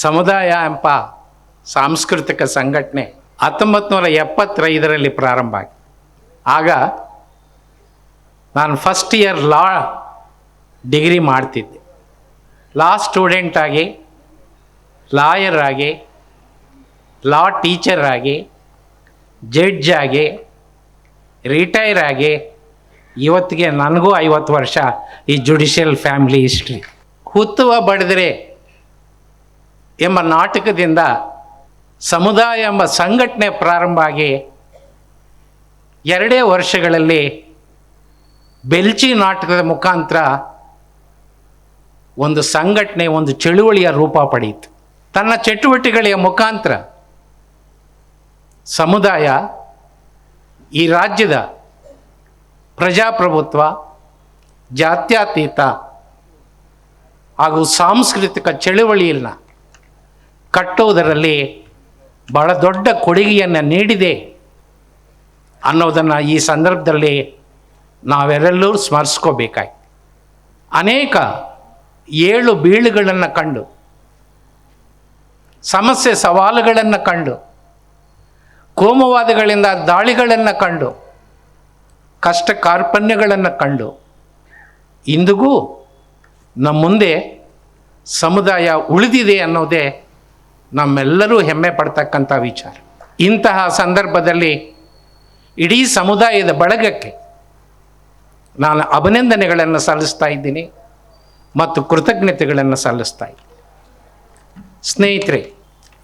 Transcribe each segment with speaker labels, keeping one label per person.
Speaker 1: ಸಮುದಾಯ ಎಂಬ ಸಾಂಸ್ಕೃತಿಕ ಸಂಘಟನೆ 1975ರಲ್ಲಿ ಪ್ರಾರಂಭ ಆಗಿ. ಆಗ ನಾನು ಫಸ್ಟ್ ಇಯರ್ ಲಾ ಡಿಗ್ರಿ ಮಾಡ್ತಿದ್ದೆ. ಲಾ ಸ್ಟೂಡೆಂಟ್ ಆಗಿ, ಲಾಯರ್ ಆಗಿ, ಲಾ ಟೀಚರ್ ಆಗಿ, ಜಡ್ಜ್ ಆಗಿ, ರಿಟೈರ್ ಆಗಿ, ಇವತ್ತಿಗೆ ನನಗೂ 50 ವರ್ಷ ಈ ಜುಡಿಷಿಯಲ್ ಫ್ಯಾಮಿಲಿ ಹಿಸ್ಟ್ರಿ. ಹುತ್ತುವ ಬಡಿದರೆ ಎಂಬ ನಾಟಕದಿಂದ ಸಮುದಾಯ ಎಂಬ ಸಂಘಟನೆ ಪ್ರಾರಂಭ ಆಗಿ 2 ವರ್ಷಗಳಲ್ಲಿ ಬೆಲ್ಚಿ ನಾಟಕದ ಮುಖಾಂತರ ಒಂದು ಸಂಘಟನೆ, ಒಂದು ಚಳುವಳಿಯ ರೂಪ ಪಡೆಯಿತು. ತನ್ನ ಚಟುವಟಿಕೆಗಳ ಮುಖಾಂತರ ಸಮುದಾಯ ಈ ರಾಜ್ಯದ ಪ್ರಜಾಪ್ರಭುತ್ವ, ಜಾತ್ಯತೀತ ಹಾಗೂ ಸಾಂಸ್ಕೃತಿಕ ಚಳುವಳಿಯನ್ನು ಕಟ್ಟುವುದರಲ್ಲಿ ಬಹಳ ದೊಡ್ಡ ಕೊಡುಗೆಯನ್ನು ನೀಡಿದೆ ಅನ್ನೋದನ್ನು ಈ ಸಂದರ್ಭದಲ್ಲಿ ನಾವೆಲ್ಲರೂ ಸ್ಮರಿಸ್ಕೋಬೇಕಾಯ್ತು. ಅನೇಕ ಏಳು ಬೀಳುಗಳನ್ನು ಕಂಡು, ಸಮಸ್ಯೆ ಸವಾಲುಗಳನ್ನು ಕಂಡು, ಕೋಮುವಾದಗಳಿಂದ ದಾಳಿಗಳನ್ನು ಕಂಡು, ಕಷ್ಟ ಕಾರ್ಪಣ್ಯಗಳನ್ನು ಕಂಡು, ಇಂದಿಗೂ ನಮ್ಮ ಮುಂದೆ ಸಮುದಾಯ ಉಳಿದಿದೆ ಅನ್ನೋದೇ ನಮ್ಮೆಲ್ಲರೂ ಹೆಮ್ಮೆ ಪಡ್ತಕ್ಕಂಥ ವಿಚಾರ. ಇಂತಹ ಸಂದರ್ಭದಲ್ಲಿ ಇಡೀ ಸಮುದಾಯದ ಬಳಗಕ್ಕೆ ನಾನು ಅಭಿನಂದನೆಗಳನ್ನು ಸಲ್ಲಿಸ್ತಾ ಇದ್ದೀನಿ ಮತ್ತು ಕೃತಜ್ಞತೆಗಳನ್ನು ಸಲ್ಲಿಸ್ತಾ ಇದ್ದೀನಿ. ಸ್ನೇಹಿತರೆ,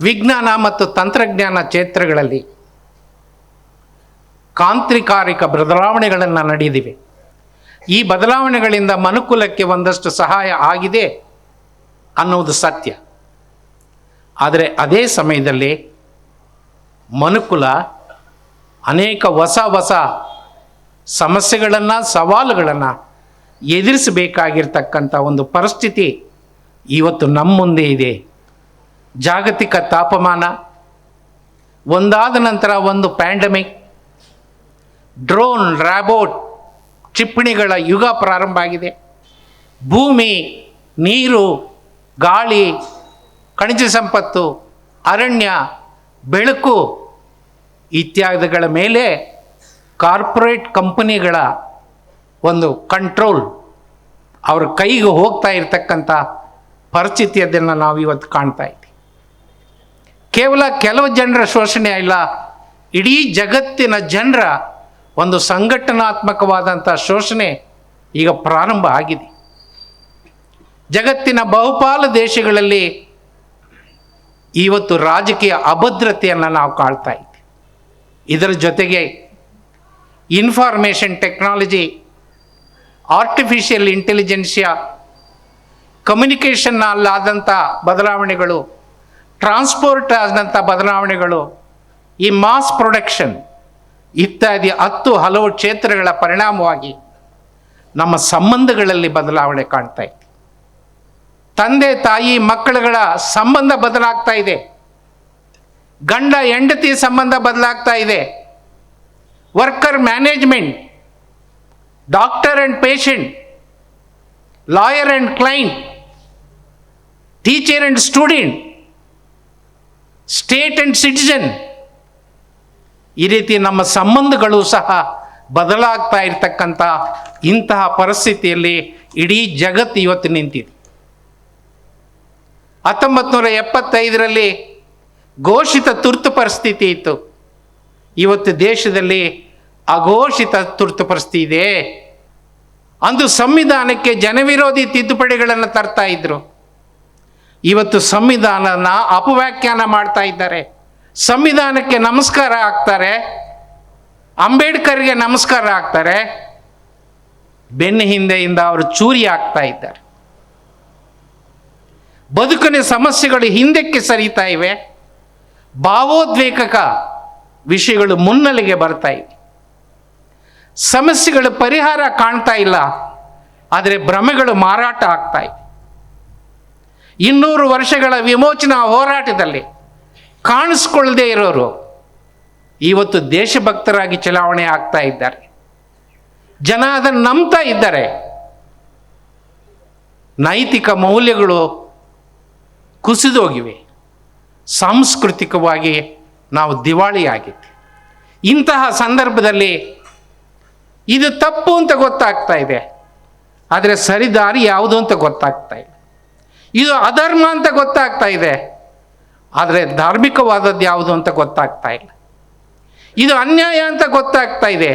Speaker 1: ವಿಜ್ಞಾನ ಮತ್ತು ತಂತ್ರಜ್ಞಾನ ಕ್ಷೇತ್ರಗಳಲ್ಲಿ ಕ್ರಾಂತಿಕಾರಿಕ ಬದಲಾವಣೆಗಳನ್ನು ನಡೆದಿವೆ. ಈ ಬದಲಾವಣೆಗಳಿಂದ ಮನುಕುಲಕ್ಕೆ ಒಂದಷ್ಟು ಸಹಾಯ ಆಗಿದೆ ಅನ್ನೋದು ಸತ್ಯ. ಆದರೆ ಅದೇ ಸಮಯದಲ್ಲಿ ಮನುಕುಲ ಅನೇಕ ಹೊಸ ಸಮಸ್ಯೆಗಳನ್ನು, ಸವಾಲುಗಳನ್ನು ಎದುರಿಸಬೇಕಾಗಿರ್ತಕ್ಕಂಥ ಒಂದು ಪರಿಸ್ಥಿತಿ ಇವತ್ತು ನಮ್ಮ ಮುಂದೆ ಇದೆ. ಜಾಗತಿಕ ತಾಪಮಾನ, ಒಂದಾದ ನಂತರ ಒಂದು ಪ್ಯಾಂಡಮಿಕ್, ಡ್ರೋನ್, ರ್ಯಾಬೋಟ್, ಕ್ಷಿಪಣಿಗಳ ಯುಗ ಪ್ರಾರಂಭ ಆಗಿದೆ. ಭೂಮಿ, ನೀರು, ಗಾಳಿ, ಖನಿಜ ಸಂಪತ್ತು, ಅರಣ್ಯ, ಬೆಳಕು ಇತ್ಯಾದಿಗಳ ಮೇಲೆ ಕಾರ್ಪೊರೇಟ್ ಕಂಪನಿಗಳ ಒಂದು ಕಂಟ್ರೋಲ್ ಅವ್ರ ಕೈಗೆ ಹೋಗ್ತಾ ಇರತಕ್ಕಂಥ ಪರಿಸ್ಥಿತಿಯನ್ನು ನಾವು ಇವತ್ತು ಕಾಣ್ತಾ ಇದ್ದೀವಿ. ಕೇವಲ ಕೆಲವು ಜನರ ಶೋಷಣೆ ಇಲ್ಲ, ಇಡೀ ಜಗತ್ತಿನ ಜನರ ಒಂದು ಸಂಘಟನಾತ್ಮಕವಾದಂಥ ಶೋಷಣೆ ಈಗ ಪ್ರಾರಂಭ ಆಗಿದೆ. ಜಗತ್ತಿನ ಬಹುಪಾಲು ದೇಶಗಳಲ್ಲಿ ಇವತ್ತು ರಾಜಕೀಯ ಅಭದ್ರತೆಯನ್ನು ನಾವು ಕಾಣ್ತಾ ಇದ್ದೀವಿ. ಇದರ ಜೊತೆಗೆ ಇನ್ಫಾರ್ಮೇಷನ್ ಟೆಕ್ನಾಲಜಿ, ಆರ್ಟಿಫಿಷಿಯಲ್ ಇಂಟೆಲಿಜೆನ್ಸಿಯಾ, ಕಮ್ಯುನಿಕೇಷನ್ನಲ್ಲಾದಂಥ ಬದಲಾವಣೆಗಳು, ಟ್ರಾನ್ಸ್ಪೋರ್ಟ್ ಆದಂಥ ಬದಲಾವಣೆಗಳು, ಈ ಮಾಸ್ ಪ್ರೊಡಕ್ಷನ್ ಇತ್ಯಾದಿ 10 ಹಲವು ಕ್ಷೇತ್ರಗಳ ಪರಿಣಾಮವಾಗಿ ನಮ್ಮ ಸಂಬಂಧಗಳಲ್ಲಿ ಬದಲಾವಣೆ ಕಾಣ್ತಾ ಇದೆ. ತಂದೆ ತಾಯಿ ಮಕ್ಕಳುಗಳ ಸಂಬಂಧ ಬದಲಾಗ್ತಾ ಇದೆ. ಗಂಡ ಹೆಂಡತಿ ಸಂಬಂಧ ಬದಲಾಗ್ತಾ ಇದೆ. Worker management, doctor and patient, lawyer and client, teacher and student, state and citizen, ಈ ರೀತಿ ನಮ್ಮ ಸಂಬಂಧಗಳು ಸಹ ಬದಲಾಗ್ತಾ ಇರತಕ್ಕಂಥ ಇಂತಹ ಪರಿಸ್ಥಿತಿಯಲ್ಲಿ ಇಡೀ ಜಗತ್ತು ಇವತ್ತು ನಿಂತಿದೆ. 1975ರಲ್ಲಿ ಘೋಷಿತ ತುರ್ತು ಪರಿಸ್ಥಿತಿ ಇತ್ತು. ಇವತ್ತು ದೇಶದಲ್ಲಿ ಅಘೋಷಿತ ತುರ್ತು ಪರಿಸ್ಥಿತಿ ಇದೆ. ಅಂದು ಸಂವಿಧಾನಕ್ಕೆ ಜನವಿರೋಧಿ ತಿದ್ದುಪಡಿಗಳನ್ನು ತರ್ತಾ ಇದ್ರು. ಇವತ್ತು ಸಂವಿಧಾನನ ಅಪವ್ಯಾಖ್ಯಾನ ಮಾಡ್ತಾ ಇದ್ದಾರೆ. ಸಂವಿಧಾನಕ್ಕೆ ನಮಸ್ಕಾರ ಹಾಕ್ತಾರೆ, ಅಂಬೇಡ್ಕರ್ಗೆ ನಮಸ್ಕಾರ ಹಾಕ್ತಾರೆ, ಬೆನ್ನ ಹಿಂದೆಯಿಂದ ಅವರು ಚೂರಿ ಆಗ್ತಾ ಇದ್ದಾರೆ. ಬದುಕಿನ ಸಮಸ್ಯೆಗಳು ಹಿಂದಕ್ಕೆ ಸರಿತಾ ಇವೆ. ಭಾವೋದ್ವೇಗಕ ವಿಷಯಗಳು ಮುನ್ನೆಲೆಗೆ ಬರ್ತಾ ಇವೆ. ಸಮಸ್ಯೆಗಳು ಪರಿಹಾರ ಕಾಣ್ತಾ ಇಲ್ಲ, ಆದರೆ ಭ್ರಮೆಗಳು ಮಾರಾಟ ಆಗ್ತಾ ಇವೆ. 200 ವರ್ಷಗಳ ವಿಮೋಚನಾ ಹೋರಾಟದಲ್ಲಿ ಕಾಣಿಸ್ಕೊಳ್ಳದೆ ಇರೋರು ಇವತ್ತು ದೇಶಭಕ್ತರಾಗಿ ಚಲಾವಣೆ ಆಗ್ತಾ ಇದ್ದಾರೆ. ಜನ ಅದನ್ನು ನಂಬ್ತಾ ಇದ್ದಾರೆ. ನೈತಿಕ ಮೌಲ್ಯಗಳು ಕುಸಿದೋಗಿವೆ. ಸಾಂಸ್ಕೃತಿಕವಾಗಿ ನಾವು ದಿವಾಳಿಯಾಗಿದ್ದೆ. ಇಂತಹ ಸಂದರ್ಭದಲ್ಲಿ ಇದು ತಪ್ಪು ಅಂತ ಗೊತ್ತಾಗ್ತಾ ಇದೆ, ಆದರೆ ಸರಿದಾರಿ ಯಾವುದು ಅಂತ ಗೊತ್ತಾಗ್ತಾ ಇಲ್ಲ. ಇದು ಅಧರ್ಮ ಅಂತ ಗೊತ್ತಾಗ್ತಾ ಇದೆ, ಆದರೆ ಧಾರ್ಮಿಕವಾದದ್ದು ಯಾವುದು ಅಂತ ಗೊತ್ತಾಗ್ತಾ ಇಲ್ಲ. ಇದು ಅನ್ಯಾಯ ಅಂತ ಗೊತ್ತಾಗ್ತಾ ಇದೆ,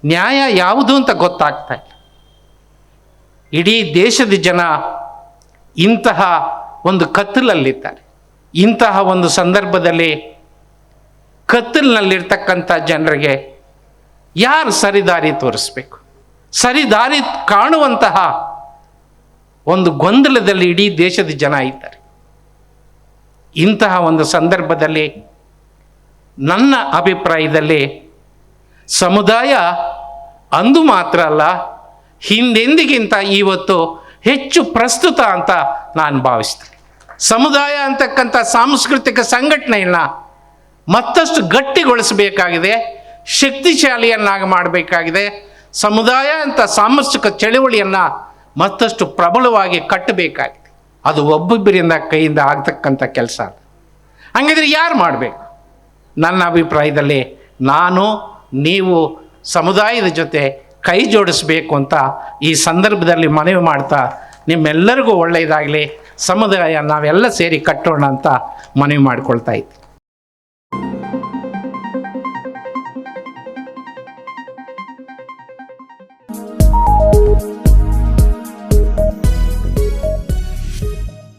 Speaker 1: ನ್ಯಾಯ ಯಾವುದು ಅಂತ ಗೊತ್ತಾಗ್ತಾ ಇಲ್ಲ. ಇಡೀ ದೇಶದ ಜನ ಇಂತಹ ಒಂದು ಕತ್ತಲಲ್ಲಿದ್ದಾರೆ. ಇಂತಹ ಒಂದು ಸಂದರ್ಭದಲ್ಲಿ ಕತ್ತಲಿನಲ್ಲಿರ್ತಕ್ಕಂಥ ಜನರಿಗೆ ಯಾರು ಸರಿದಾರಿ ತೋರಿಸ್ಬೇಕು? ಸರಿದಾರಿ ಕಾಣುವಂತಹ ಒಂದು ಗೊಂದಲದಲ್ಲಿ ಇಡೀ ದೇಶದ ಜನ ಇದ್ದಾರೆ. ಇಂತಹ ಒಂದು ಸಂದರ್ಭದಲ್ಲಿ ನನ್ನ ಅಭಿಪ್ರಾಯದಲ್ಲಿ ಸಮುದಾಯ ಅಂದು ಮಾತ್ರ ಅಲ್ಲ, ಹಿಂದೆಂದಿಗಿಂತ ಇವತ್ತು ಹೆಚ್ಚು ಪ್ರಸ್ತುತ ಅಂತ ನಾನು ಭಾವಿಸ್ತೇನೆ. ಸಮುದಾಯ ಅಂತಕ್ಕಂಥ ಸಾಂಸ್ಕೃತಿಕ ಸಂಘಟನೆಯನ್ನು ಮತ್ತಷ್ಟು ಗಟ್ಟಿಗೊಳಿಸಬೇಕಾಗಿದೆ, ಶಕ್ತಿಶಾಲಿಯನ್ನಾಗಿ ಮಾಡಬೇಕಾಗಿದೆ. ಸಮುದಾಯ ಅಂತ ಸಾಂಸ್ಕೃತಿಕ ಚಳುವಳಿಯನ್ನು ಮತ್ತಷ್ಟು ಪ್ರಬಲವಾಗಿ ಕಟ್ಟಬೇಕಾಗಿದೆ. ಅದು ಒಬ್ಬೊಬ್ಬರಿಂದ ಕೈಯಿಂದ ಆಗ್ತಕ್ಕಂಥ ಕೆಲಸ ಅಲ್ಲ. ಹಾಗಿದ್ರೆ ಯಾರು ಮಾಡಬೇಕು? ನನ್ನ ಅಭಿಪ್ರಾಯದಲ್ಲಿ ನಾನು ನೀವು ಸಮುದಾಯದ ಜೊತೆ ಕೈ ಜೋಡಿಸಬೇಕು ಅಂತ ಈ ಸಂದರ್ಭದಲ್ಲಿ ಮನವಿ ಮಾಡ್ತಾ, ನಿಮ್ಮೆಲ್ಲರಿಗೂ ಒಳ್ಳೆಯದಾಗಲಿ, ಸಮುದಾಯ ನಾವೆಲ್ಲ ಸೇರಿ ಕಟ್ಟೋಣ ಅಂತ ಮನವಿ ಮಾಡಿಕೊಳ್ತಾ ಇದ್ದೀನಿ.